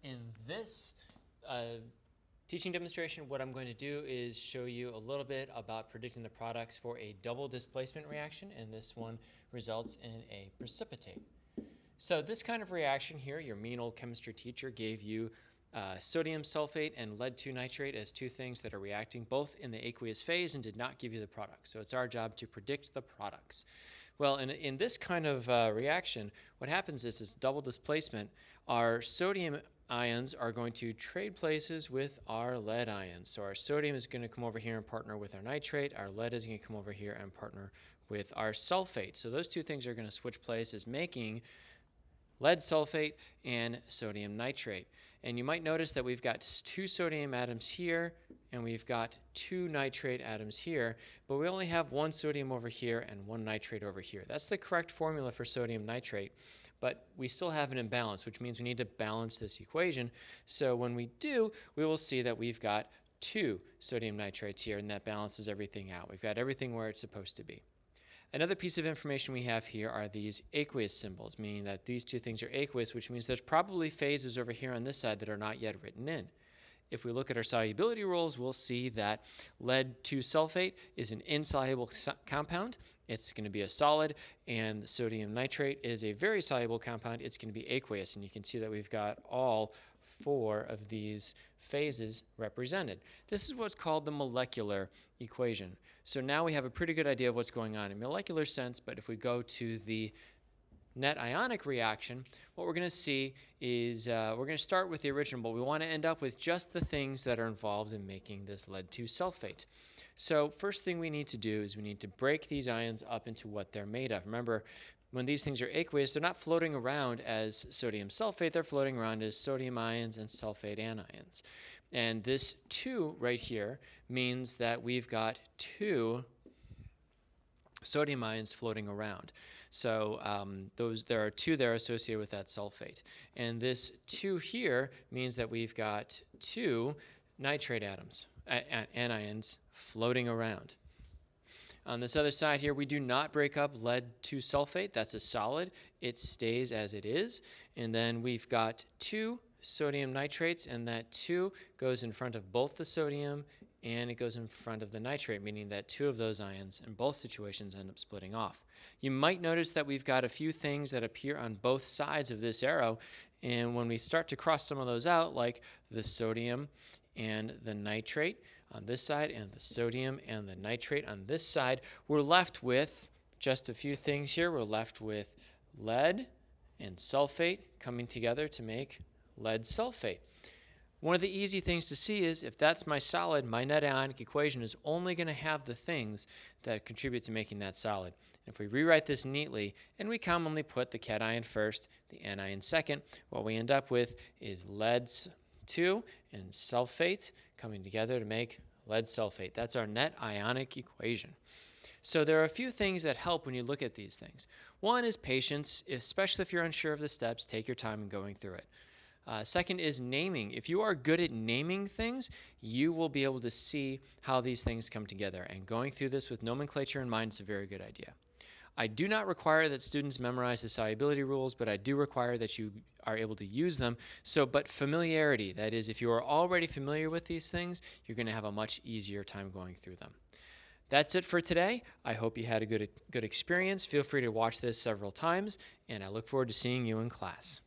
In this teaching demonstration, what I'm going to do is show you a little bit about predicting the products for a double displacement reaction, and this one results in a precipitate. So this kind of reaction here, your mean old chemistry teacher gave you sodium sulfate and lead-2 nitrate as two things that are reacting both in the aqueous phase and did not give you the product. So it's our job to predict the products. Well, in this kind of reaction, what happens is this double displacement. Our sodium ions are going to trade places with our lead ions. So our sodium is going to come over here and partner with our nitrate. Our lead is going to come over here and partner with our sulfate. So those two things are going to switch places, making lead sulfate and sodium nitrate. And you might notice that we've got two sodium atoms here and we've got two nitrate atoms here, but we only have one sodium over here and one nitrate over here. That's the correct formula for sodium nitrate, but we still have an imbalance, which means we need to balance this equation. So when we do, we will see that we've got two sodium nitrates here, and that balances everything out. We've got everything where it's supposed to be. Another piece of information we have here are these aqueous symbols, meaning that these two things are aqueous, which means there's probably phases over here on this side that are not yet written in. If we look at our solubility rules, we'll see that lead-2 sulfate is an insoluble compound. It's going to be a solid, and the sodium nitrate is a very soluble compound. It's going to be aqueous, and you can see that we've got all four of these phases represented. This is what's called the molecular equation. So now we have a pretty good idea of what's going on in molecular sense, but if we go to the net ionic reaction, what we're going to see is we're going to start with the original, but we want to end up with just the things that are involved in making this lead-2 sulfate. So first thing we need to do is we need to break these ions up into what they're made of. Remember, when these things are aqueous, they're not floating around as sodium sulfate, they're floating around as sodium ions and sulfate anions. And this 2 right here means that we've got two sodium ions floating around. So there are two there associated with that sulfate. And this 2 here means that we've got two nitrate atoms, anions, floating around. On this other side here, we do not break up lead-2 sulfate. That's a solid. It stays as it is. And then we've got two sodium nitrates, and that 2 goes in front of both the sodium and it goes in front of the nitrate, meaning that two of those ions in both situations end up splitting off. You might notice that we've got a few things that appear on both sides of this arrow, and when we start to cross some of those out, like the sodium and the nitrate on this side and the sodium and the nitrate on this side, we're left with just a few things here. We're left with lead and sulfate coming together to make lead sulfate. One of the easy things to see is if that's my solid, my net ionic equation is only going to have the things that contribute to making that solid. If we rewrite this neatly, and we commonly put the cation first, the anion second, what we end up with is lead-2 and sulfate coming together to make lead sulfate. That's our net ionic equation. So there are a few things that help when you look at these things. One is patience, especially if you're unsure of the steps, take your time in going through it. Second is naming. If you are good at naming things, you will be able to see how these things come together. And going through this with nomenclature in mind is a very good idea. I do not require that students memorize the solubility rules, but I do require that you are able to use them. But familiarity, that is, if you are already familiar with these things, you're going to have a much easier time going through them. That's it for today. I hope you had a good experience. Feel free to watch this several times, and I look forward to seeing you in class.